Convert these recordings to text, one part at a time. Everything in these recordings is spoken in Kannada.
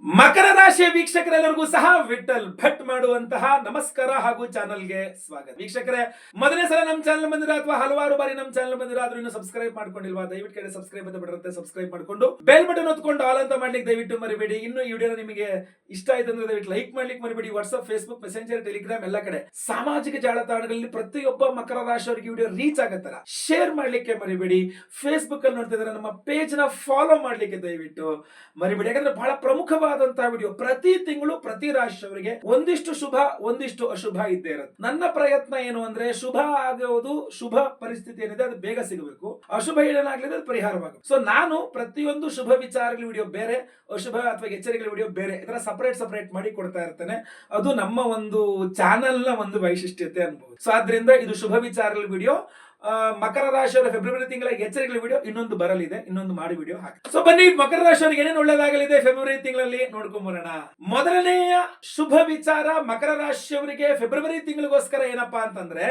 ಮಕರ ರಾಶಿಯ ವೀಕ್ಷಕರೆಲ್ಲರಿಗೂ ಸಹ ವಿಠಲ್ ಭಟ್ ಮಾಡುವಂತಹ ನಮಸ್ಕಾರ ಹಾಗೂ ಚಾನಲ್ಗೆ ಸ್ವಾಗತ. ವೀಕ್ಷಕರೇ, ಮೊದಲನೇ ಸಲ ನಮ್ಮ ಚಾನಲ್ ಬಂದಿರ ಅಥವಾ ಹಲವಾರು ಬಾರಿ ನಮ್ಮ ಚಾನಲ್ ಬಂದಿರ ಆದ್ರೂ ಇನ್ನು ಸಬ್ಸ್ಕ್ರೈಬ್ ಮಾಡ್ಕೊಂಡಿಲ್ವಾ, ದಯವಿಟ್ಟು ಕಡೆ ಸಬ್ಸ್ಕ್ರೈಬ್ ಅಂತ ಬಿಡುತ್ತೆ, ಸಬ್ಸ್ಕ್ರೈಬ್ ಮಾಡ್ಕೊಂಡು ಬೆಲ್ ಬಟನ್ ಒತ್ಕೊಂಡು ಆಲ್ ಅಂತ ಮಾಡ್ಲಿಕ್ಕೆ ದಯವಿಟ್ಟು ಮರಿಬೇಡಿ. ಇನ್ನು ಈ ವಿಡಿಯೋ ನಿಮಗೆ ಇಷ್ಟ ಆಯ್ತು ಅಂದ್ರೆ ದಯವಿಟ್ಟು ಲೈಕ್ ಮಾಡ್ಲಿಕ್ಕೆ ಮರಿಬೇಡಿ. ವಾಟ್ಸ್ಆಪ್, ಫೇಸ್ಬುಕ್, ಮೆಸೆಂಜರ್, ಟೆಲಿಗ್ರಾಮ್ ಎಲ್ಲ ಕಡೆ ಸಾಮಾಜಿಕ ಜಾಲತಾಣಗಳಲ್ಲಿ ಪ್ರತಿಯೊಬ್ಬ ಮಕರ ರಾಶಿಯವರಿಗೆ ವಿಡಿಯೋ ರೀಚ್ ಆಗತ್ತರ ಶೇರ್ ಮಾಡ್ಲಿಕ್ಕೆ ಮರಿಬೇಡಿ. ಫೇಸ್ಬುಕ್ ಅಲ್ಲಿ ನೋಡ್ತಿದ್ರೆ ನಮ್ಮ ಪೇಜ್ ನ ಫಾಲೋ ಮಾಡ್ಲಿಕ್ಕೆ ದಯವಿಟ್ಟು ಮರಿಬೇಡಿ. ಯಾಕಂದ್ರೆ ಬಹಳ ಪ್ರಮುಖವಾದಂತಹ ವಿಡಿಯೋ ಪ್ರತಿ ತಿಂಗಳು ಪ್ರತಿ ರಾಶಿಯವರಿಗೆ ಒಂದಿಷ್ಟು ಶುಭ ಒಂದಿಷ್ಟು ಅಶುಭ ಇದ್ದೇ ಇರುತ್ತೆ. ನನ್ನ ಪ್ರಯತ್ನ ಏನು ಅಂದ್ರೆ ಶುಭ ಆಗುವುದು, ಶುಭ ಪರಿಸ್ಥಿತಿ ಏನಿದೆ ಅದು ಬೇಗ ಸಿಗಬೇಕು, ಅಶುಭ ಏನಾಗ್ಲಿದೆ ಅದು ಪರಿಹಾರವಾಗಬೇಕು. ಸೊ ನಾನು ಪ್ರತಿಯೊಂದು ಶುಭ ವಿಚಾರಗಳ ವಿಡಿಯೋ ಬೇರೆ, ಅಶುಭ ಅಥವಾ ಎಚ್ಚರಿಕೆಗಳ ವಿಡಿಯೋ ಬೇರೆ, ಇದರ ಸಪರೇಟ್ ಮಾಡಿ ಕೊಡ್ತಾ ಇರ್ತೇನೆ. ಅದು ನಮ್ಮ ಒಂದು ಚಾನೆಲ್ ನ ಒಂದು ವೈಶಿಷ್ಟ್ಯತೆ ಅನ್ಬಹುದು. ಸೊ ಆದ್ರಿಂದ ಇದು ಶುಭ ವಿಚಾರಗಳ ವಿಡಿಯೋ. ಮಕರ ರಾಶಿಯವರ ಫೆಬ್ರವರಿ ತಿಂಗಳ ಎಚ್ಚರಿಕೆಗಳ ವಿಡಿಯೋ ಇನ್ನೊಂದು ಬರಲಿದೆ, ಇನ್ನೊಂದು ಮಾಡಿ ವಿಡಿಯೋ ಹಾಕಿ. ಸೊ ಬನ್ನಿ, ಮಕರ ರಾಶಿಯವರಿಗೆ ಏನೇನು ಒಳ್ಳೆದಾಗಲಿದೆ ಫೆಬ್ರವರಿ ತಿಂಗಳಲ್ಲಿ ನೋಡ್ಕೊಂಬರೋಣ. ಮೊದಲನೆಯ ಶುಭ ವಿಚಾರ ಮಕರ ರಾಶಿಯವರಿಗೆ ಫೆಬ್ರವರಿ ತಿಂಗಳಿಗೋಸ್ಕರ ಏನಪ್ಪಾ ಅಂತಂದ್ರೆ,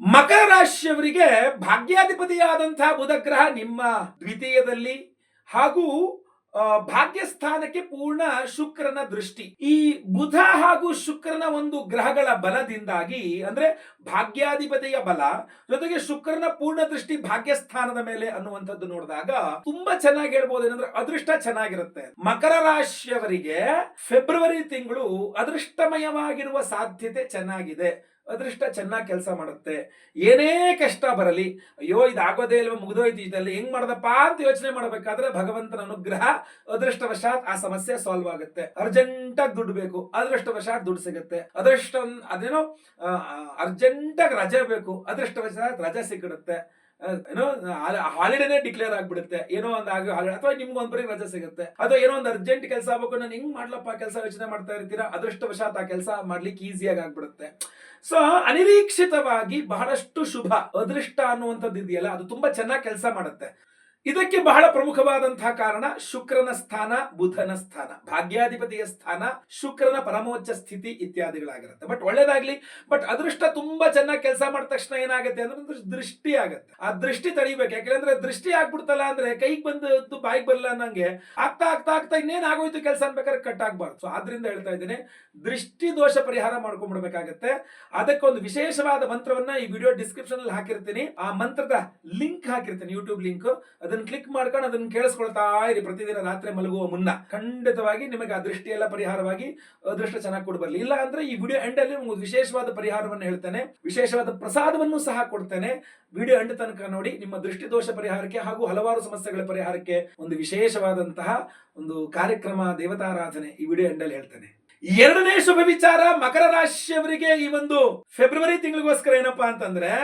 ಮಕರ ರಾಶಿಯವರಿಗೆ ಭಾಗ್ಯಾಧಿಪತಿಯಾದಂತಹ ಬುಧ ಗ್ರಹ ನಿಮ್ಮ ದ್ವಿತೀಯದಲ್ಲಿ ಹಾಗೂ ಭಾಗ್ಯಸ್ಥಾನಕ್ಕೆ ಪೂರ್ಣ ಶುಕ್ರನ ದೃಷ್ಟಿ. ಈ ಬುಧ ಹಾಗೂ ಶುಕ್ರನ ಒಂದು ಗ್ರಹಗಳ ಬಲದಿಂದಾಗಿ, ಅಂದ್ರೆ ಭಾಗ್ಯಾಧಿಪತಿಯ ಬಲ ಜೊತೆಗೆ ಶುಕ್ರನ ಪೂರ್ಣ ದೃಷ್ಟಿ ಭಾಗ್ಯಸ್ಥಾನದ ಮೇಲೆ ಅನ್ನುವಂಥದ್ದು ನೋಡಿದಾಗ ತುಂಬಾ ಚೆನ್ನಾಗಿ ಹೇಳ್ಬೋದು. ಏನಂದ್ರೆ ಅದೃಷ್ಟ ಚೆನ್ನಾಗಿರುತ್ತೆ. ಮಕರ ರಾಶಿಯವರಿಗೆ ಫೆಬ್ರವರಿ ತಿಂಗಳು ಅದೃಷ್ಟಮಯವಾಗಿರುವ ಸಾಧ್ಯತೆ ಚೆನ್ನಾಗಿದೆ. ಅದೃಷ್ಟ ಚೆನ್ನಾಗಿ ಕೆಲಸ ಮಾಡುತ್ತೆ. ಏನೇ ಕಷ್ಟ ಬರಲಿ, ಅಯ್ಯೋ ಇದಾಗೋದೇ ಇಲ್ವ, ಮುಗಿದೋಯ್ತು, ಇದೆಲ್ಲ ಹೆಂಗ್ ಮಾಡದಪ್ಪ ಅಂತ ಯೋಚನೆ ಮಾಡಬೇಕಾದ್ರೆ ಭಗವಂತನ ಅನುಗ್ರಹ, ಅದೃಷ್ಟವಶಾತ್ ಆ ಸಮಸ್ಯೆ ಸಾಲ್ವ್ ಆಗುತ್ತೆ. ಅರ್ಜೆಂಟಾಗಿ ದುಡ್ಡು ಬೇಕು, ಅದೃಷ್ಟವಶಾತ್ ದುಡ್ಡು ಸಿಗುತ್ತೆ. ಅದೇನೋ ಅರ್ಜೆಂಟಾಗಿ ರಜೆ ಬೇಕು, ಅದೃಷ್ಟವಶಾತ್ ರಜೆ ಸಿಗುತ್ತೆ. ಏನೋ ಹಾಲಿಡೇನೆ ಡಿಕ್ಲೇರ್ ಆಗ್ಬಿಡುತ್ತೆ, ಏನೋ ಒಂದು ಹಾಲಿಡೇ, ಅಥವಾ ನಿಮ್ಗೆ ಒಂದ್ಬರಿ ರಜೆ ಸಿಗುತ್ತೆ, ಅಥವಾ ಏನೋ ಒಂದು ಅರ್ಜೆಂಟ್ ಕೆಲಸ ಆಗ್ಬೇಕು, ನಾನು ಹೆಂಗ್ ಮಾಡ್ಲಪ್ಪ ಕೆಲಸ ಯೋಚನೆ ಮಾಡ್ತಾ ಇರ್ತೀರಾ, ಅದೃಷ್ಟವಶಾತ್ ಆ ಕೆಲಸ ಮಾಡ್ಲಿಕ್ಕೆ ಈಸಿಯಾಗಿ ಆಗ್ಬಿಡುತ್ತೆ. ಸೊ ಅನಿರೀಕ್ಷಿತವಾಗಿ ಬಹಳಷ್ಟು ಶುಭ ಅದೃಷ್ಟ ಅನ್ನುವಂಥದ್ದು ಇದೆಯಲ್ಲ, ಅದು ತುಂಬಾ ಚೆನ್ನಾಗಿ ಕೆಲಸ ಮಾಡುತ್ತೆ. ಇದಕ್ಕೆ ಬಹಳ ಪ್ರಮುಖವಾದಂತಹ ಕಾರಣ ಶುಕ್ರನ ಸ್ಥಾನ, ಬುಧನ ಸ್ಥಾನ, ಭಾಗ್ಯಾಧಿಪತಿಯ ಸ್ಥಾನ, ಶುಕ್ರನ ಪರಮೋಚ್ಚ ಸ್ಥಿತಿ ಇತ್ಯಾದಿಗಳಾಗಿರುತ್ತೆ. ಬಟ್ ಒಳ್ಳೇದಾಗ್ಲಿ. ಬಟ್ ಅದೃಷ್ಟ ತುಂಬಾ ಚೆನ್ನಾಗಿ ಕೆಲಸ ಮಾಡಿದ ತಕ್ಷಣ ಏನಾಗುತ್ತೆ ಅಂದ್ರೆ ದೃಷ್ಟಿ ಆಗುತ್ತೆ. ಆ ದೃಷ್ಟಿ ತಡಿಬೇಕು. ಯಾಕೆಂದ್ರೆ ದೃಷ್ಟಿ ಆಗ್ಬಿಡ್ತಲ್ಲ ಅಂದ್ರೆ ಕೈಗೆ ಬಂದು ಬಾಯಿಗೆ ಬರಲ್ಲ ಅನ್ನಂಗೆ ಆಗ್ತಾ ಆಗ್ತಾ ಆಗ್ತಾ ಇನ್ನೇನ್ ಆಗೋಯ್ತು ಕೆಲಸ ಅನ್ಬೇಕಾದ್ರೆ ಕಟ್ ಆಗ್ಬಾರ್ದು. ಸೊ ಆದ್ರಿಂದ ಹೇಳ್ತಾ ಇದ್ದೇನೆ, ದೃಷ್ಟಿ ದೋಷ ಪರಿಹಾರ ಮಾಡ್ಕೊಂಡ್ಬಿಡ್ಬೇಕಾಗತ್ತೆ. ಅದಕ್ಕೊಂದು ವಿಶೇಷವಾದ ಮಂತ್ರವನ್ನ ಈ ವಿಡಿಯೋ ಡಿಸ್ಕ್ರಿಪ್ಷನ್ ಅಲ್ಲಿ ಹಾಕಿರ್ತೀನಿ. ಆ ಮಂತ್ರದ ಲಿಂಕ್ ಹಾಕಿರ್ತೀನಿ, ಯೂಟ್ಯೂಬ್ ಲಿಂಕ್. ಅದನ್ನ ಕ್ಲಿಕ್ ಮಾಡ್ಕೊಂಡು ಅದನ್ನ ಕೇಳಿಸ್ಕೊಳ್ತಾ ಇರಿ ಪ್ರತಿದಿನ ರಾತ್ರಿ ಮಲಗುವ ಮುನ್ನ. ಖಂಡಿತವಾಗಿ ನಿಮಗೆ ಆ ದೃಷ್ಟಿ ಎಲ್ಲ ಪರಿಹಾರವಾಗಿ ಅದೃಷ್ಟ ಚೆನ್ನಾಗಿ ಕೊಡ್ ಬರಲಿ. ಇಲ್ಲ ಅಂದ್ರೆ ಈ ವಿಡಿಯೋ ಎಂಡ್ ಅಲ್ಲಿ ಒಂದು ವಿಶೇಷವಾದ ಪರಿಹಾರವನ್ನು ಹೇಳ್ತೇನೆ, ವಿಶೇಷವಾದ ಪ್ರಸಾದವನ್ನು ಸಹ ಕೊಡ್ತೇನೆ. ವಿಡಿಯೋ ಎಂಡ್ ತನಕ ನೋಡಿ. ನಿಮ್ಮ ದೃಷ್ಟಿ ದೋಷ ಪರಿಹಾರಕ್ಕೆ ಹಾಗೂ ಹಲವಾರು ಸಮಸ್ಯೆಗಳ ಪರಿಹಾರಕ್ಕೆ ಒಂದು ವಿಶೇಷವಾದಂತಹ ಒಂದು ಕಾರ್ಯಕ್ರಮ, ದೇವತಾರಾಧನೆ ಈ ವಿಡಿಯೋ ಎಂಡ್ ಅಲ್ಲಿ ಹೇಳ್ತೇನೆ. ಎರಡನೇ ಶುಭ ವಿಚಾರ ಮಕರ ರಾಶಿಯವರಿಗೆ ಈ ಒಂದು ಫೆಬ್ರವರಿ ತಿಂಗಳಿಗೋಸ್ಕರ ಏನಪ್ಪಾ ಅಂತಂದ್ರೆ,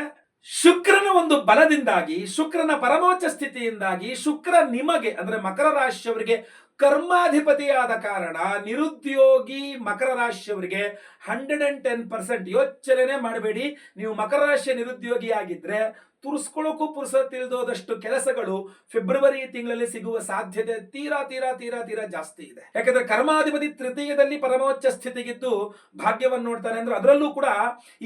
ಶುಕ್ರನ ಒಂದು ಬಲದಿಂದಾಗಿ, ಶುಕ್ರನ ಪರಮೋಚ್ಚ ಸ್ಥಿತಿಯಿಂದಾಗಿ, ಶುಕ್ರ ನಿಮಗೆ ಅಂದ್ರೆ ಮಕರ ರಾಶಿಯವರಿಗೆ ಕರ್ಮಾಧಿಪತಿಯಾದ ಕಾರಣ ನಿರುದ್ಯೋಗಿ ಮಕರ ರಾಶಿಯವರಿಗೆ 110% ಯೋಚನೆ ಮಾಡಬೇಡಿ. ನೀವು ಮಕರ ರಾಶಿಯ ನಿರುದ್ಯೋಗಿ ಆಗಿದ್ರೆ ತುರ್ಸ್ಕೊಳ್ಳೋಕ್ಕೂ ಪುರ್ಸತ್ತಿಲ್ದೋದಷ್ಟು ಕೆಲಸಗಳು ಫೆಬ್ರವರಿ ತಿಂಗಳಲ್ಲಿ ಸಿಗುವ ಸಾಧ್ಯತೆ ತೀರಾ ತೀರಾ ತೀರಾ ತೀರಾ ಜಾಸ್ತಿ ಇದೆ. ಯಾಕಂದ್ರೆ ಕರ್ಮಾಧಿಪತಿ ತೃತೀಯದಲ್ಲಿ ಪರಮೋಚ್ಚ ಸ್ಥಿತಿಗಿದ್ದು ಭಾಗ್ಯವನ್ನು ನೋಡ್ತಾನೆ. ಅಂದ್ರೆ ಅದರಲ್ಲೂ ಕೂಡ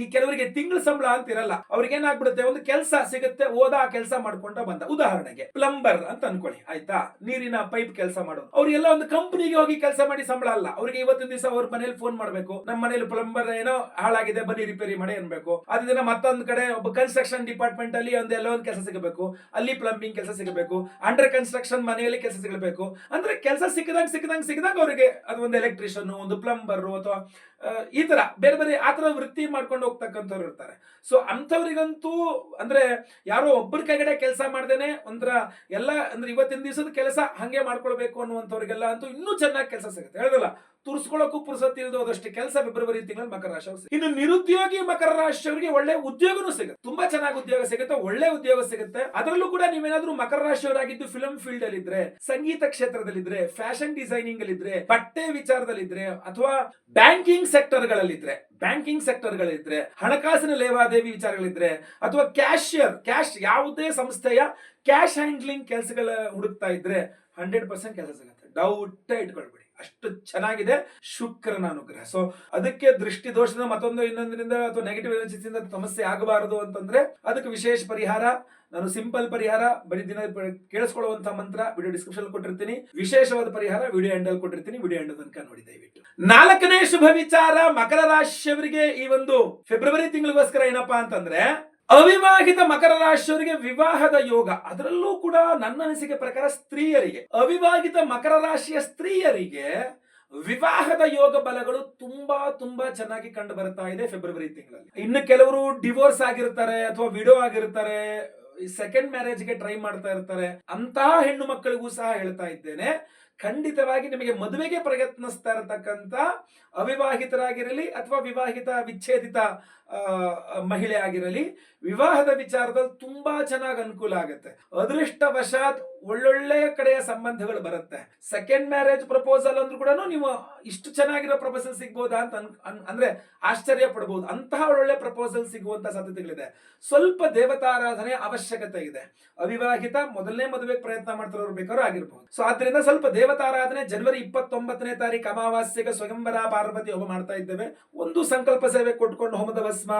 ಈ ಕೆಲವರಿಗೆ ತಿಂಗಳ ಸಂಬಳ ಅಂತ ಇರಲ್ಲ. ಅವ್ರಿಗೆ ಏನಾಗ್ಬಿಡುತ್ತೆ, ಒಂದು ಕೆಲಸ ಸಿಗುತ್ತೆ, ಓದಾ ಕೆಲಸ ಮಾಡ್ಕೊಂಡ ಬಂದ. ಉದಾಹರಣೆಗೆ ಪ್ಲಂಬರ್ ಅಂತ ಅನ್ಕೊಳ್ಳಿ, ಆಯ್ತಾ, ನೀರಿನ ಪೈಪ್ ಕೆಲಸ ಮಾಡೋದು. ಅವ್ರಿಗೆಲ್ಲ ಒಂದು ಕಂಪನಿಗೆ ಹೋಗಿ ಕೆಲಸ ಮಾಡಿ ಸಂಬಳ ಅಲ್ಲ. ಅವ್ರಿಗೆ ಇವತ್ತಿನ ದಿವಸ ಅವ್ರ ಮನೇಲಿ ಫೋನ್ ಮಾಡ್ಬೇಕು, ನಮ್ಮ ಮನೇಲಿ ಪ್ಲಂಬರ್ ಏನೋ ಹಾಳಾಗಿದೆ ಬನ್ನಿ ರಿಪೇರಿ ಮಾಡಿ ಅನ್ಬೇಕು. ಅದೇ ದಿನ ಮತ್ತೊಂದು ಕಡೆ ಒಬ್ಬ ಕನ್ಸ್ಟ್ರಕ್ಷನ್ ಡಿಪಾರ್ಟ್ಮೆಂಟ್ ಅಲ್ಲಿ ಒಂದೆಲ್ಲ ಒಂದು ಕೆಲಸ ಸಿಗಬೇಕು, ಅಲ್ಲಿ ಪ್ಲಂಬಿಂಗ್ ಕೆಲಸ ಸಿಗಬೇಕು, ಅಂಡರ್ ಕನ್ಸ್ಟ್ರಕ್ಷನ್ ಮನೆಯಲ್ಲಿ ಕೆಲಸ ಸಿಗಬೇಕು. ಅಂದ್ರೆ ಕೆಲಸ ಸಿಕ್ಕದಂಗ ಅವರಿಗೆ ಅದು ಒಂದು ಎಲೆಕ್ಟ್ರಿಷಿಯನ್, ಒಂದು ಪ್ಲಂಬರ್, ಅಥವಾ ಈ ತರ ಬೇರೆ ಬೇರೆ ಆತರ ವೃತ್ತಿ ಮಾಡ್ಕೊಂಡು ಹೋಗ್ತಕ್ಕಂಥವ್ರು ಇರ್ತಾರೆ. ಸೊ ಅಂಥವ್ರಿಗಂತೂ ಅಂದ್ರೆ ಯಾರೋ ಒಬ್ಬರ ಕೈಗಡೆ ಕೆಲಸ ಮಾಡ್ದೇನೆ ಒಂಥರ ಎಲ್ಲ ಅಂದ್ರೆ ಇವತ್ತಿನ ದಿವಸದ ಕೆಲಸ ಹಂಗೆ ಮಾಡ್ಕೊಳ್ಬೇಕು ಅನ್ನುವಂಥವ್ರಿಗೆಲ್ಲ ಅಂತೂ ಇನ್ನೂ ಚೆನ್ನಾಗಿ ಕೆಲಸ ಸಿಗುತ್ತೆ. ಹೇಳೋದಲ್ಲ, ತುರ್ಸ್ಕೊಳ್ಳೋಕ್ಕೂ ಪುರ್ಸತ್ತಿಲ್ದೋದಷ್ಟು ಕೆಲಸ ಫೆಬ್ರವರಿ ತಿಂಗಳಲ್ಲಿ ಮಕರ ರಾಶಿಯವರು. ಇನ್ನು ನಿರುದ್ಯೋಗಿ ಮಕರ ರಾಶಿಯವರಿಗೆ ಒಳ್ಳೆ ಉದ್ಯೋಗನೂ ಸಿಗುತ್ತೆ, ತುಂಬಾ ಚೆನ್ನಾಗಿ ಉದ್ಯೋಗ ಸಿಗುತ್ತೆ, ಒಳ್ಳೆ ಉದ್ಯೋಗ ಸಿಗುತ್ತೆ. ಅದರಲ್ಲೂ ಕೂಡ ನೀವೇನಾದ್ರೂ ಮಕರ ರಾಶಿಯವರಾಗಿದ್ದು ಫಿಲ್ಮ್ ಫೀಲ್ಡ್ ಅಲ್ಲಿ ಇದ್ರೆ, ಸಂಗೀತ ಕ್ಷೇತ್ರದಲ್ಲಿದ್ರೆ, ಫ್ಯಾಷನ್ ಡಿಸೈನಿಂಗ್ ಅಲ್ಲಿ ಇದ್ರೆ, ಬಟ್ಟೆ ವಿಚಾರದಲ್ಲಿದ್ರೆ, ಅಥವಾ ಬ್ಯಾಂಕಿಂಗ್ ಸೆಕ್ಟರ್ ಗಳಿದ್ರೆ, ಹಣಕಾಸಿನ ಲೇವಾದೇವಿ ವಿಚಾರಗಳಿದ್ರೆ, ಅಥವಾ ಕ್ಯಾಶ್ ಯಾವುದೇ ಸಂಸ್ಥೆಯ ಕ್ಯಾಶ್ ಹ್ಯಾಂಡ್ಲಿಂಗ್ ಕೆಲಸಗಳ ಹುಡುಕ್ತಾ ಇದ್ರೆ 100% ಕೆಲಸ ಸಿಗುತ್ತೆ. ಡೌಟ್ ಇಟ್ಕೊಳ್ಬೇಡಿ. ಅಷ್ಟು ಚೆನ್ನಾಗಿದೆ ಶುಕ್ರನ ಅನುಗ್ರಹ. ಸೊ ಅದಕ್ಕೆ ದೃಷ್ಟಿ ದೋಷದಿಂದ ಮತ್ತೊಂದು ಇನ್ನೊಂದರಿಂದ ಅಥವಾ ನೆಗೆಟಿವ್ ಎನರ್ಜಿಯಿಂದ ಸಮಸ್ಯೆ ಆಗಬಾರದು ಅಂತಂದ್ರೆ ಅದಕ್ಕೆ ವಿಶೇಷ ಪರಿಹಾರ, ನಾನು ಸಿಂಪಲ್ ಪರಿಹಾರ ಬರೀ ದಿನ ಕೇಳಿಸ್ಕೊಳ್ಳುವಂತ ಮಂತ್ರ ವಿಡಿಯೋ ಡಿಸ್ಕ್ರಿಪ್ಷನ್ ಕೊಟ್ಟಿರ್ತೀನಿ. ವಿಶೇಷವಾದ ಪರಿಹಾರ ವಿಡಿಯೋ ಎಂಡ್ ಅಲ್ಲಿ ಕೊಟ್ಟಿರ್ತೀನಿ. ವಿಡಿಯೋ ಎಂಡ್ ತನಕ ನೋಡಿ ದಯವಿಟ್ಟು. 4ನೇ ಶುಭ ವಿಚಾರ, ಮಕರ ರಾಶಿಯವರಿಗೆ ಈ ಒಂದು ಫೆಬ್ರವರಿ ತಿಂಗಳಿಗೋಸ್ಕರ ಏನಪ್ಪಾ ಅಂತಂದ್ರೆ ಅವಿವಾಹಿತ ಮಕರ ರಾಶಿಯವರಿಗೆ ವಿವಾಹದ ಯೋಗ. ಅದರಲ್ಲೂ ಕೂಡ ನನ್ನ ಅನಿಸಿಕೆ ಪ್ರಕಾರ ಸ್ತ್ರೀಯರಿಗೆ, ಅವಿವಾಹಿತ ಮಕರ ರಾಶಿಯ ಸ್ತ್ರೀಯರಿಗೆ ವಿವಾಹದ ಯೋಗ ಬಲಗಳು ತುಂಬಾ ತುಂಬಾ ಚೆನ್ನಾಗಿ ಕಂಡು ಬರ್ತಾ ಇದೆ ಫೆಬ್ರವರಿ ತಿಂಗಳಲ್ಲಿ. ಇನ್ನು ಕೆಲವರು ಡಿವೋರ್ಸ್ ಆಗಿರ್ತಾರೆ ಅಥವಾ ವಿಡೋ ಆಗಿರ್ತಾರೆ, ಸೆಕೆಂಡ್ ಮ್ಯಾರೇಜ್ಗೆ ಟ್ರೈ ಮಾಡ್ತಾ ಇರ್ತಾರೆ. ಅಂತಹ ಹೆಣ್ಣು ಮಕ್ಕಳಿಗೂ ಸಹ ಹೇಳ್ತಾ ಇದ್ದೇನೆ, ಖಂಡಿತವಾಗಿ ನಿಮಗೆ ಮದುವೆಗೆ ಪ್ರಯತ್ನಿಸ್ತಾ ಇರತಕ್ಕಂತ ಅವಿವಾಹಿತರಾಗಿರಲಿ ಅಥವಾ ವಿವಾಹಿತ ವಿಚ್ಛೇದಿತ ಮಹಿಳೆ ಆಗಿರಲಿ, ವಿವಾಹದ ವಿಚಾರದಲ್ಲಿ ತುಂಬಾ ಚೆನ್ನಾಗಿ ಅನುಕೂಲ ಆಗುತ್ತೆ. ಅದೃಷ್ಟವಶಾತ್ ಒಳ್ಳೊಳ್ಳೆ ಕಡೆಯ ಸಂಬಂಧಗಳು ಬರುತ್ತೆ. ಸೆಕೆಂಡ್ ಮ್ಯಾರೇಜ್ ಪ್ರಪೋಸಲ್ ಅಂದ್ರೂ ಕೂಡ ನೀವು ಇಷ್ಟು ಚೆನ್ನಾಗಿರೋ ಪ್ರಪೋಸಲ್ ಸಿಗ್ಬೋದಾ ಅಂತ ಅಂದ್ರೆ ಆಶ್ಚರ್ಯ ಪಡಬಹುದು. ಅಂತಹ ಒಳ್ಳೊಳ್ಳೆ ಪ್ರಪೋಸಲ್ ಸಿಗುವಂತ ಸಾಧ್ಯತೆಗಳಿದೆ. ಸ್ವಲ್ಪ ದೇವತಾರಾಧನೆ ಅವಶ್ಯಕತೆ ಇದೆ. ಅವಿವಾಹಿತ ಮೊದಲನೇ ಮದುವೆಗೆ ಪ್ರಯತ್ನ ಮಾಡ್ತಿರೋರು ಬೇಕಾದ್ರೂ ಆಗಿರ್ಬಹುದು. ಸೊ ಆದ್ರಿಂದ ಸ್ವಲ್ಪ ದೇವತಾರಾಧನೆ. ಜನವರಿ 29ನೇ ತಾರೀಕು ಅಮಾವಾಸ್ಯೆಗೆ ಸ್ವಯಂವರ ಪಾರ್ವತಿ ಹೋಮ ಮಾಡ್ತಾ ಇದ್ದೇವೆ. ಒಂದು ಸಂಕಲ್ಪ ಸೇವೆ ಕೊಟ್ಕೊಂಡು ಹೋಮದ ಭಸ್ಮ,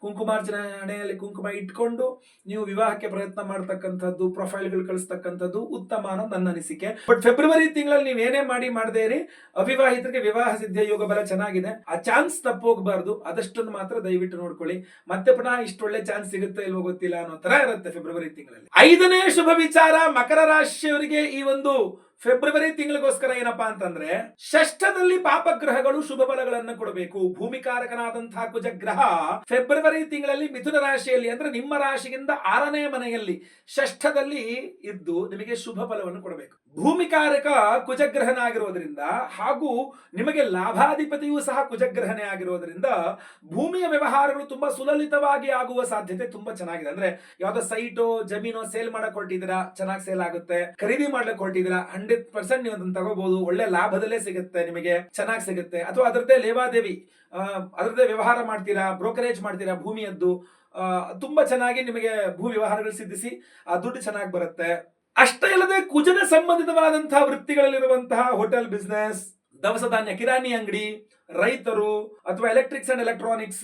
ಕುಂಕುಮಾರ್ಚನೆ, ಹಣೆಯಲ್ಲಿ ಕುಂಕುಮ ಇಟ್ಕೊಂಡು ನೀವು ವಿವಾಹಕ್ಕೆ ಪ್ರಯತ್ನ ಮಾಡ್ತಕ್ಕಂಥದ್ದು, ಪ್ರೊಫೈಲ್ಗಳು ಕಳಿಸ್ತಕ್ಕಂಥದ್ದು ಉತ್ತಮ ಅನ್ನೋದು ನನ್ನ ಅನಿಸಿಕೆ. ಬಟ್ ಫೆಬ್ರವರಿ ತಿಂಗಳಲ್ಲಿ ನೀವು ಏನೇ ಮಾಡದೇರಿ ಅವಿವಾಹಿತರಿಗೆ ವಿವಾಹ ಸಿದ್ಧ ಯೋಗ ಬಲ ಚೆನ್ನಾಗಿದೆ. ಆ ಚಾನ್ಸ್ ತಪ್ಪೋಗಬಾರ್ದು. ಅದಷ್ಟನ್ನು ಮಾತ್ರ ದಯವಿಟ್ಟು ನೋಡ್ಕೊಳ್ಳಿ. ಮತ್ತೆ ಪುನಃ ಇಷ್ಟೊಳ್ಳೆ ಚಾನ್ಸ್ ಸಿಗುತ್ತೆ ಇಲ್ವೋ ಗೊತ್ತಿಲ್ಲ ಅನ್ನೋ ತರ ಇರುತ್ತೆ ಫೆಬ್ರವರಿ ತಿಂಗಳಲ್ಲಿ. 5ನೇ ಶುಭ ವಿಚಾರ, ಮಕರ ರಾಶಿಯವರಿಗೆ ಈ ಒಂದು ಫೆಬ್ರವರಿ ತಿಂಗಳಿಗೋಸ್ಕರ ಏನಪ್ಪಾ ಅಂತಂದ್ರೆ ಷಷ್ಠದಲ್ಲಿ ಪಾಪಗ್ರಹಗಳು ಶುಭ ಫಲಗಳನ್ನು ಕೊಡಬೇಕು. ಭೂಮಿಕಾರಕನಾದಂತಹ ಕುಜಗ್ರಹ ಫೆಬ್ರವರಿ ತಿಂಗಳಲ್ಲಿ ಮಿಥುನ ರಾಶಿಯಲ್ಲಿ ಅಂದ್ರೆ ನಿಮ್ಮ ರಾಶಿಯಿಂದ 6ನೇ ಮನೆಯಲ್ಲಿ ಷಷ್ಠದಲ್ಲಿ ಇದ್ದು ನಿಮಗೆ ಶುಭ ಫಲವನ್ನು ಕೊಡಬೇಕು. ಭೂಮಿಕಾರಕ ಕುಜಗ್ರಹನಾಗಿರೋದ್ರಿಂದ ಹಾಗೂ ನಿಮಗೆ ಲಾಭಾಧಿಪತಿಯೂ ಸಹ ಕುಜಗ್ರಹನೇ ಆಗಿರೋದ್ರಿಂದ ಭೂಮಿಯ ವ್ಯವಹಾರಗಳು ತುಂಬಾ ಸುಲಲಿತವಾಗಿ ಆಗುವ ಸಾಧ್ಯತೆ ತುಂಬಾ ಚೆನ್ನಾಗಿದೆ. ಅಂದ್ರೆ ಯಾವ್ದೋ ಸೈಟೋ ಜಮೀನೋ ಸೇಲ್ ಮಾಡಕ್ ಹೊರಟಿದ್ದೀರಾ, ಚೆನ್ನಾಗಿ ಸೇಲ್ ಆಗುತ್ತೆ. ಖರೀದಿ ಮಾಡ್ಲಿಕ್ಕೆ ಹೊರಟಿದ್ದೀರಾ, 100% ನೀವು ಅದನ್ನ ತಗೋಬಹುದು. ಒಳ್ಳೆ ಲಾಭದಲ್ಲೇ ಸಿಗುತ್ತೆ, ನಿಮಗೆ ಚೆನ್ನಾಗಿ ಸಿಗುತ್ತೆ. ಅಥವಾ ಅದರದ್ದೇ ಲೇವಾದೇವಿ, ಅದರದ್ದೇ ವ್ಯವಹಾರ ಮಾಡ್ತೀರಾ, ಬ್ರೋಕರೇಜ್ ಮಾಡ್ತೀರಾ ಭೂಮಿಯದ್ದು, ತುಂಬಾ ಚೆನ್ನಾಗಿ ನಿಮಗೆ ಭೂ ವ್ಯವಹಾರಗಳು ಸಿದ್ಧಿಸಿ ಆ ದುಡ್ಡು ಚೆನ್ನಾಗಿ ಬರುತ್ತೆ. ಅಷ್ಟೇ ಅಲ್ಲದೆ ಕುಜನ ಸಂಬಂಧಿತವಾದಂತಹ ವೃತ್ತಿಗಳಲ್ಲಿರುವಂತಹ ಹೋಟೆಲ್ ಬಿಸ್ನೆಸ್, ದವಸ ಧಾನ್ಯ ಕಿರಾಣಿ ಅಂಗಡಿ, ರೈತರು ಅಥವಾ ಎಲೆಕ್ಟ್ರಿಕ್ಸ್ ಅಂಡ್ ಎಲೆಕ್ಟ್ರಾನಿಕ್ಸ್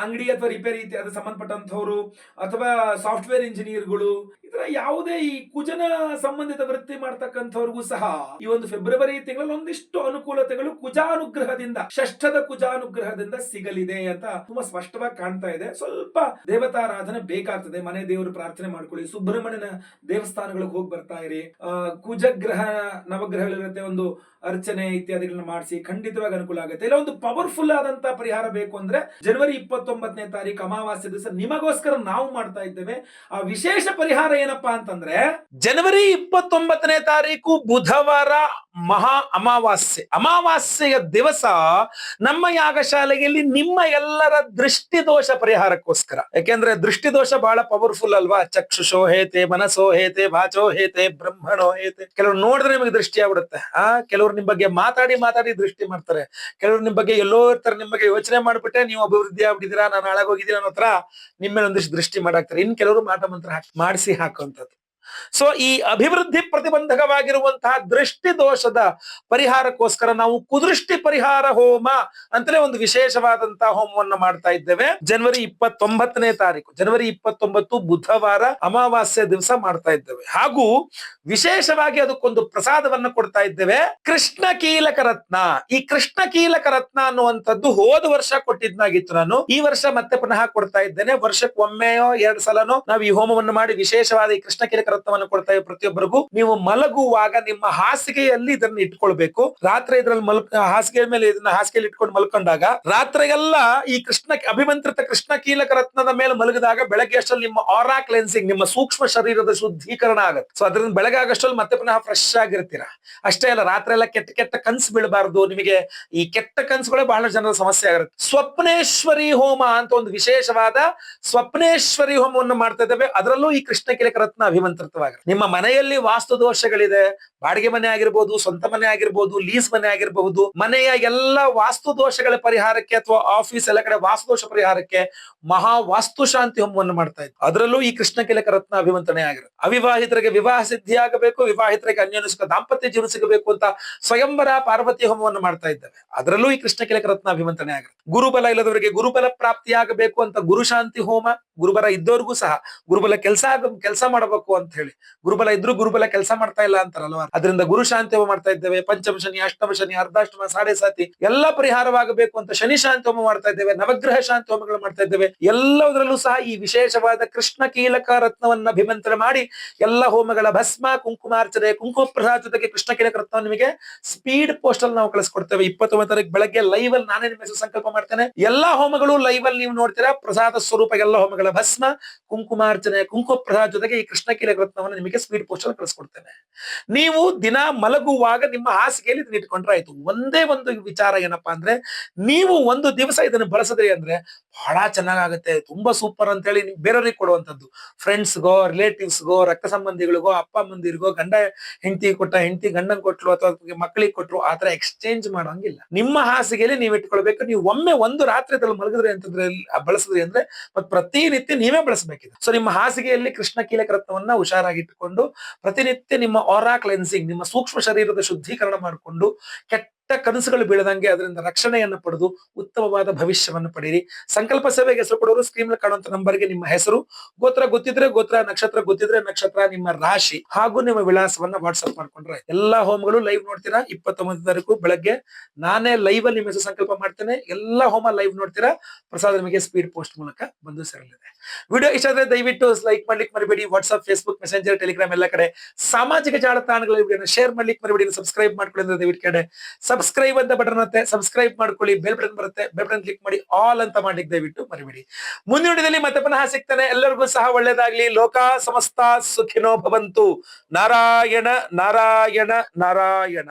ಅಂಗಡಿ ಅಥವಾ ರಿಪೇರಿ ಇತ್ಯಾದಿ ಸಂಬಂಧಪಟ್ಟಂತವರು ಅಥವಾ ಸಾಫ್ಟ್ವೇರ್ ಇಂಜಿನಿಯರ್ಗಳು, ಇದರ ಯಾವುದೇ ಈ ಕುಜನ ಸಂಬಂಧಿತ ವೃತ್ತಿ ಮಾಡ್ತಕ್ಕಂಥವ್ರಿಗೂ ಸಹ ಈ ಒಂದು ಫೆಬ್ರವರಿ ತಿಂಗಳಲ್ಲಿ ಒಂದಿಷ್ಟು ಅನುಕೂಲತೆಗಳು ಕುಜಾನುಗ್ರಹದಿಂದ, ಷಷ್ಠದ ಕುಜಾನುಗ್ರಹದಿಂದ ಸಿಗಲಿದೆ ಅಂತ ತುಂಬಾ ಸ್ಪಷ್ಟವಾಗಿ ಕಾಣ್ತಾ ಇದೆ. ಸ್ವಲ್ಪ ದೇವತಾರಾಧನೆ ಬೇಕಾಗ್ತದೆ. ಮನೆ ದೇವರು ಪ್ರಾರ್ಥನೆ ಮಾಡ್ಕೊಳ್ಳಿ, ಸುಬ್ರಹ್ಮಣ್ಯನ ದೇವಸ್ಥಾನಗಳಿಗೆ ಹೋಗಿ ಬರ್ತಾ ಇರಿ, ಕುಜಗ್ರಹ ನವಗ್ರಹಗಳಿರುತ್ತೆ, ಒಂದು ಅರ್ಚನೆ ಇತ್ಯಾದಿಗಳನ್ನ ಮಾಡಿಸಿ, ಖಂಡಿತವಾಗಿ ಅನುಕೂಲ ಆಗುತ್ತೆ. ಇಲ್ಲ ಒಂದು ಪವರ್ಫುಲ್ ಆದಂತ ಪರಿಹಾರ ಬೇಕು ಅಂದ್ರೆ ಜನವರಿ 29ನೇ ತಾರೀಕು ಅಮಾವಾಸ್ಯೆ ದಿವಸ ನಿಮಗೋಸ್ಕರ ನಾವು ಮಾಡ್ತಾ ಇದ್ದೇವೆ. ಆ ವಿಶೇಷ ಪರಿಹಾರ ಏನಪ್ಪಾ ಅಂತಂದ್ರೆ ಜನವರಿ 29ನೇ ತಾರೀಕು ಬುಧವಾರ ಮಹಾ ಅಮಾವಾಸ್ಯೆ. ಅಮಾವಾಸ್ಯೆಯ ದಿವಸ ನಮ್ಮ ಯಾಗಶಾಲೆಯಲ್ಲಿ ನಿಮ್ಮ ಎಲ್ಲರ ದೃಷ್ಟಿ ದೋಷ ಪರಿಹಾರಕ್ಕೋಸ್ಕರ, ಯಾಕೆಂದ್ರೆ ದೃಷ್ಟಿ ದೋಷ ಬಹಳ ಪವರ್ಫುಲ್ ಅಲ್ವಾ. ಚಕ್ಷುಷೋ ಹೇತೆ, ಮನಸೋ ಹೇತೆ, ವಾಚೋ ಹೇತೆ, ಬ್ರಹ್ಮಣೋ ಹೇತೆ. ಕೆಲವರು ನೋಡಿದ್ರೆ ನಿಮಗೆ ದೃಷ್ಟಿ ಆಗ್ಬಿಡುತ್ತೆ. ಕೆಲವರು ನಿಮ್ ಬಗ್ಗೆ ಮಾತಾಡಿ ದೃಷ್ಟಿ ಮಾಡ್ತಾರೆ. ಕೆಲವರು ನಿಮ್ ಬಗ್ಗೆ ಎಲ್ಲೋ ಇರ್ತಾರೆ, ನಿಮ್ ಬಗ್ಗೆ ಯೋಚನೆ ಮಾಡ್ಬಿಟ್ಟೆ ನೀವು ಅಭಿವೃದ್ಧಿ ಆಗ್ಬಿಟ್ಟಿದ್ದೀರಾ, ನಾನು ಹಾಳಾಗೋಗಿದ್ದೀರಾ ಅನ್ನೋ ಹತ್ರ ನಿಮ್ಮ ಮೇಲೆ ಒಂದಿಷ್ಟು ದೃಷ್ಟಿ ಮಾಡಾಕ್ತಾರೆ. ಇನ್ ಕೆಲವರು ಮಾಟ ಮಂತ್ರ ಮಾಡಿಸಿ ಹಾಕುವಂಥದ್ದು. ಸೊ ಈ ಅಭಿವೃದ್ಧಿ ಪ್ರತಿಬಂಧಕವಾಗಿರುವಂತಹ ದೃಷ್ಟಿ ದೋಷದ ಪರಿಹಾರಕ್ಕೋಸ್ಕರ ನಾವು ಕುದೃಷ್ಟಿ ಪರಿಹಾರ ಹೋಮ ಅಂತಲೇ ಒಂದು ವಿಶೇಷವಾದಂತಹ ಹೋಮವನ್ನು ಮಾಡ್ತಾ ಇದ್ದೇವೆ. ಜನವರಿ 29ನೇ ತಾರೀಕು, ಜನವರಿ 29 ಬುಧವಾರ ಅಮಾವಾಸ್ಯೆ ದಿವಸ ಮಾಡ್ತಾ ಇದ್ದೇವೆ. ಹಾಗೂ ವಿಶೇಷವಾಗಿ ಅದಕ್ಕೊಂದು ಪ್ರಸಾದವನ್ನು ಕೊಡ್ತಾ ಇದ್ದೇವೆ, ಕೃಷ್ಣ ಕೀಲಕ ರತ್ನ. ಈ ಕೃಷ್ಣ ಕೀಲಕ ರತ್ನ ಅನ್ನುವಂಥದ್ದು ಹೋದ ವರ್ಷ ಕೊಟ್ಟಿದ್ನಾಗಿತ್ತು, ನಾನು ಈ ವರ್ಷ ಮತ್ತೆ ಪುನಃ ಕೊಡ್ತಾ ಇದ್ದೇನೆ. ವರ್ಷಕ್ಕೆ ಒಮ್ಮೆಯೋ 2 ಸಲನೋ ನಾವು ಈ ಹೋಮವನ್ನು ಮಾಡಿ ವಿಶೇಷವಾದ ಈ ಕೃಷ್ಣ ಕೀಲಕ ರತ್ನವನ್ನು ಕೊಡ್ತಾ ಇದ್ದೇವೆ. ಪ್ರತಿಯೊಬ್ಬರಿಗೂ ನೀವು ಮಲಗುವಾಗ ನಿಮ್ಮ ಹಾಸಿಗೆಯಲ್ಲಿ ಇದನ್ನ ಇಟ್ಕೊಳ್ಬೇಕು. ರಾತ್ರಿ ಇದ್ರಲ್ಲಿ ಹಾಸಿಗೆ ಮೇಲೆ ಇದನ್ನ ಹಾಸಿಗೆಯಲ್ಲಿ ಇಟ್ಕೊಂಡು ಮಲ್ಕೊಂಡಾಗ ರಾತ್ರಿಗೆಲ್ಲ ಈ ಅಭಿಮಂತ್ರಿತ ಕೃಷ್ಣ ಕೀಲಕ ರತ್ನದ ಮೇಲೆ ಮಲಗಿದಾಗ ಬೆಳಗ್ಗೆ ಅಷ್ಟರಲ್ಲಿ ನಿಮ್ಮ ಆರಾ ಕ್ಲೆನ್ಸಿಂಗ್, ನಿಮ್ಮ ಸೂಕ್ಷ್ಮ ಶರೀರದ ಶುದ್ಧೀಕರಣ ಆಗುತ್ತೆ. ಸೊ ಅದರಿಂದ ಬೆಳಗ್ಗೆ ಆಗಷ್ಟಲ್ಲಿ ಮತ್ತೆ ಪುನಃ ಫ್ರೆಶ್ ಆಗಿರ್ತೀರಾ. ಅಷ್ಟೇ ಅಲ್ಲ, ರಾತ್ರಿ ಎಲ್ಲ ಕೆಟ್ಟ ಕನ್ಸು ಬೀಳಬಾರ್ದು. ನಿಮಗೆ ಈ ಕೆಟ್ಟ ಕನ್ಸುಗಳೇ ಬಹಳ ಜನರ ಸಮಸ್ಯೆ ಆಗಿರುತ್ತೆ. ಸ್ವಪ್ನೇಶ್ವರಿ ಹೋಮ ಅಂತ ಒಂದು ವಿಶೇಷವಾದ ಸ್ವಪ್ನೇಶ್ವರಿ ಹೋಮವನ್ನು ಮಾಡ್ತಾ ಇದ್ದೇವೆ. ಅದರಲ್ಲೂ ಈ ಕೃಷ್ಣ ಕೀಲಕ ರತ್ನ ಅಭಿಮಂತ್ರ ರೂಪಾಂತರಿತವಾಗಿರುತ್ತೆ. ನಿಮ್ಮ ಮನೆಯಲ್ಲಿ ವಾಸ್ತು ದೋಷಗಳಿದೆ, ಬಾಡಿಗೆ ಮನೆ ಆಗಿರ್ಬೋದು, ಸ್ವಂತ ಮನೆ ಆಗಿರ್ಬೋದು, ಲೀಸ್ ಮನೆ ಆಗಿರಬಹುದು, ಮನೆಯ ಎಲ್ಲ ವಾಸ್ತು ದೋಷಗಳ ಪರಿಹಾರಕ್ಕೆ ಅಥವಾ ಆಫೀಸ್ ಎಲ್ಲ ಕಡೆ ವಾಸ್ತು ದೋಷ ಪರಿಹಾರಕ್ಕೆ ಮಹಾ ವಾಸ್ತು ಶಾಂತಿ ಹೋಮವನ್ನು ಮಾಡ್ತಾ ಇದ್ವಿ. ಅದರಲ್ಲೂ ಈ ಕೃಷ್ಣ ಕೀಲಕ ರತ್ನ ಅಭಿಮಂತ್ರಣೆ ಆಗಿರುತ್ತೆ. ಅವಿವಾಹಿತರಿಗೆ ವಿವಾಹ ಸಿದ್ಧಿ ಆಗಬೇಕು, ವಿವಾಹಿತರಿಗೆ ಅನ್ಯೋನ್ಯ ದಾಂಪತ್ಯ ಜೀವನ ಸಿಗಬೇಕು ಅಂತ ಸ್ವಯಂವರ ಪಾರ್ವತಿ ಹೋಮವನ್ನು ಮಾಡ್ತಾ ಇದ್ದೇವೆ. ಅದರಲ್ಲೂ ಈ ಕೃಷ್ಣ ಕೀಲಕ ರತ್ನ ಅಭಿಮಂತ್ರಣೆ ಆಗಿರುತ್ತೆ. ಗುರುಬಲ ಇಲ್ಲದವರಿಗೆ ಗುರುಬಲ ಪ್ರಾಪ್ತಿಯಾಗಬೇಕು ಅಂತ ಗುರು ಶಾಂತಿ ಹೋಮ, ಗುರುಬಲ ಇದ್ದವ್ರಿಗೂ ಸಹ ಗುರುಬಲ ಕೆಲಸ ಮಾಡಬೇಕು ಅಂತ ಹೇಳಿ, ಗುರುಬಲ ಇದ್ರು ಗುರುಬಲ ಕೆಲಸ ಮಾಡ್ತಾ ಇಲ್ಲ ಅಂತಾರಲ್ವಾ, ಅದರಿಂದ ಗುರು ಶಾಂತಿ ಹೋಮ ಮಾಡ್ತಾ ಇದ್ದೇವೆ. ಪಂಚಮ ಶನಿ, ಅಷ್ಟಮ ಶನಿ, ಅರ್ಧಾಷ್ಟಮ, ಸಾಡೆ ಸಾತಿ ಎಲ್ಲ ಪರಿಹಾರವಾಗಬೇಕು ಅಂತ ಶನಿ ಶಾಂತಿ ಹೋಮ ಮಾಡ್ತಾ ಇದ್ದೇವೆ. ನವಗ್ರಹ ಶಾಂತಿ ಹೋಮಗಳು ಮಾಡ್ತಾ ಇದ್ದೇವೆ. ಎಲ್ಲದರಲ್ಲೂ ಸಹ ಈ ವಿಶೇಷವಾದ ಕೃಷ್ಣ ಕೀಲಕ ರತ್ನವನ್ನ ಅಭಿಮಂತ್ರಣ ಮಾಡಿ ಎಲ್ಲ ಹೋಮಗಳ ಭಸ್ಮ, ಕುಂಕುಮಾರ್ಚನೆ, ಕುಂಕುಮ ಪ್ರಸಾದ ಜೊತೆಗೆ ಕೃಷ್ಣ ಕೀಲಕ ರತ್ನ ನಿಮಗೆ ಸ್ಪೀಡ್ ಪೋಸ್ಟ್ ಅಲ್ಲಿ ನಾವು ಕಳಿಸ್ಕೊಡ್ತೇವೆ. 29 ತಾರೀಕು ಬೆಳಗ್ಗೆ ಲೈವ್ ಅಲ್ಲಿ ನಾನೇ ನಿಮ್ಮ ಹೆಸರು ಸಂಕಲ್ಪ ಮಾಡ್ತೇನೆ. ಎಲ್ಲಾ ಹೋಮಗಳು ಲೈವ್ ಅಲ್ಲಿ ನೀವು ನೋಡ್ತೀರಾ. ಪ್ರಸಾದ ಸ್ವರೂಪ ಎಲ್ಲ ಹೋಮಗಳ ಭಸ್ಮ, ಕುಂಕುಮಾರ್ಚನೆ, ಕುಂಕುಮ ಪ್ರಸಾದ ಜೊತೆಗೆ ಈ ಕೃಷ್ಣ ಕೀಲಕ ರತ್ನವನ್ನು ನಿಮಗೆ ಸ್ಪೀಡ್ ಪೋಸ್ಟ್ ಅಲ್ಲಿ ಕಳಿಸ್ಕೊಡ್ತೇನೆ. ನೀವು ದಿನ ಮಲಗುವಾಗ ನಿಮ್ಮ ಹಾಸಿಗೆಯಲ್ಲಿ ಇದನ್ನ ಇಟ್ಕೊಂಡ್ರೆ ಆಯ್ತು. ಒಂದೇ ಒಂದು ವಿಚಾರ ಏನಪ್ಪಾ ಅಂದ್ರೆ, ನೀವು ಒಂದು ದಿವಸ ಇದನ್ನು ಬಳಸಿದ್ರಿ ಅಂದ್ರೆ ಬಹಳ ಚೆನ್ನಾಗುತ್ತೆ, ತುಂಬಾ ಸೂಪರ್ ಅಂತ ಹೇಳಿ ಬೇರೆಯವ್ರಿಗೆ ಕೊಡುವಂತದ್ದು. ಫ್ರೆಂಡ್ಸ್ಗೋ, ರಿಲೇಟಿವ್ಸ್ಗೋ, ರಕ್ತ ಸಂಬಂಧಿಗಳಿಗೋ, ಅಪ್ಪ ಅಮ್ಮಂದಿರಿಗೋ, ಗಂಡ ಹೆಂಡತಿ ಕೊಟ್ಟ, ಹೆಂಡತಿ ಗಂಡನ್ ಕೊಟ್ಲು ಅಥವಾ ಮಕ್ಕಳಿಗೆ ಕೊಟ್ರು, ಆತರ ಎಕ್ಸ್ಚೇಂಜ್ ಮಾಡೋಂಗಿಲ್ಲ. ನಿಮ್ಮ ಹಾಸಿಗೆಯಲ್ಲಿ ನೀವು ಇಟ್ಕೊಳ್ಬೇಕು. ನೀವು ಒಮ್ಮೆ ಒಂದು ರಾತ್ರಿ ಅದ್ರಲ್ಲಿ ಮಲಗಿದ್ರಿ ಅಂತಂದ್ರೆ, ಬಳಸಿದ್ರಿ ಅಂದ್ರೆ ಮತ್ತೆ ಪ್ರತಿನಿತ್ಯ ನೀವೇ ಬಳಸಬೇಕಿದೆ. ಸೊ ನಿಮ್ಮ ಹಾಸಿಗೆಯಲ್ಲಿ ಕೃಷ್ಣ ಕೀಲಕ ರತ್ನವನ್ನ ಹುಷಾರಾಗಿ ಇಟ್ಟುಕೊಂಡು ಪ್ರತಿನಿತ್ಯ ನಿಮ್ಮ ಆರಾ ಕ್ಲೆನ್ಸಿಂಗ್, ನಿಮ್ಮ ಸೂಕ್ಷ್ಮ ಶರೀರದ ಶುದ್ಧೀಕರಣ ಮಾಡಿಕೊಂಡು ಕೆಟ್ಟ ಕನಸುಗಳು ಬೀಳದಂಗೆ ಅದರಿಂದ ರಕ್ಷಣೆಯನ್ನು ಪಡೆದು ಉತ್ತಮವಾದ ಭವಿಷ್ಯವನ್ನು ಪಡೆಯಿರಿ. ಸಂಕಲ್ಪ ಸೇವೆಗೆ ಹೆಸರು ಕೊಡೋರು ಸ್ಕ್ರೀನ್ ಕಾಣುವಂತ ನಂಬರ್ಗೆ ನಿಮ್ಮ ಹೆಸರು, ಗೋತ್ರ ಗೊತ್ತಿದ್ರೆ ಗೋತ್ರ, ನಕ್ಷತ್ರ ಗೊತ್ತಿದ್ರೆ ನಕ್ಷತ್ರ, ನಿಮ್ಮ ರಾಶಿ ಹಾಗೂ ನಿಮ್ಮ ವಿಳಾಸವನ್ನ ವಾಟ್ಸ್ಆಪ್ ಮಾಡ್ಕೊಂಡ್ರೆ ಎಲ್ಲಾ ಹೋಮಗಳು ಲೈವ್ ನೋಡ್ತೀರಾ. 29 ತಾರೀಕು ಬೆಳಗ್ಗೆ ನಾನೇ ಲೈವ್ ಅಲ್ಲಿ ನಿಮ್ಮ ಹೆಸರು ಸಂಕಲ್ಪ ಮಾಡ್ತೇನೆ. ಎಲ್ಲಾ ಹೋಮ ಲೈವ್ ನೋಡ್ತೀರಾ. ಪ್ರಸಾದ ನಿಮಗೆ ಸ್ಪೀಡ್ ಪೋಸ್ಟ್ ಮೂಲಕ ಬಂದು ಸೇರಲಿದೆ. ವಿಡಿಯೋ ಇಷ್ಟ ಆದ್ರೆ ದಯವಿಟ್ಟು ಲೈಕ್ ಮಾಡ್ಲಿಕ್ಕೆ ಮರಿಬೇಡಿ. ವಾಟ್ಸ್ಆಪ್, ಫೇಸ್ಬುಕ್, ಮೆಸೆಂಜರ್, ಟೆಲಿಗ್ರಾಮ್ ಎಲ್ಲ ಕಡೆ ಸಾಮಾಜಿಕ ಜಾಲತಾಣಗಳಲ್ಲಿ ವಿಡಿಯೋನ ಶೇರ್ ಮಾಡ್ಲಿಕ್ಕೆ ಮರಿಬೇಡಿ. ಸಬ್ಸ್ಕ್ರೈಬ್ ಮಾಡ್ಕೊಳ್ಳಿ ಅಂದ್ರೆ ದಯವಿಟ್ಟು ಕಡೆ ಸಬ್ಸ್ಕ್ರೈಬ್ ಅಂತ ಬಟನ್ ಮತ್ತೆ ಸಬ್ಸ್ಕ್ರೈಬ್ ಮಾಡ್ಕೊಳ್ಳಿ. ಬೆಲ್ ಬಟನ್ ಬರುತ್ತೆ, ಬೆಲ್ ಬಟನ್ ಕ್ಲಿಕ್ ಮಾಡಿ ಆಲ್ ಅಂತ ಮಾಡ್ಲಿಕ್ಕೆ ದಯವಿಟ್ಟು ಮರಿಬೇಡಿ. ಮುಂದಿನ ವಿಡಿಯೋದಲ್ಲಿ ಮತ್ತೆ ಪುನಃ ಸಿಗ್ತಾನೆ. ಎಲ್ಲರಿಗೂ ಸಹ ಒಳ್ಳೇದಾಗ್ಲಿ. ಲೋಕ ಸಮಸ್ತ ಸುಖಿನೋ ಭವಂತು. ನಾರಾಯಣ ನಾರಾಯಣ ನಾರಾಯಣ.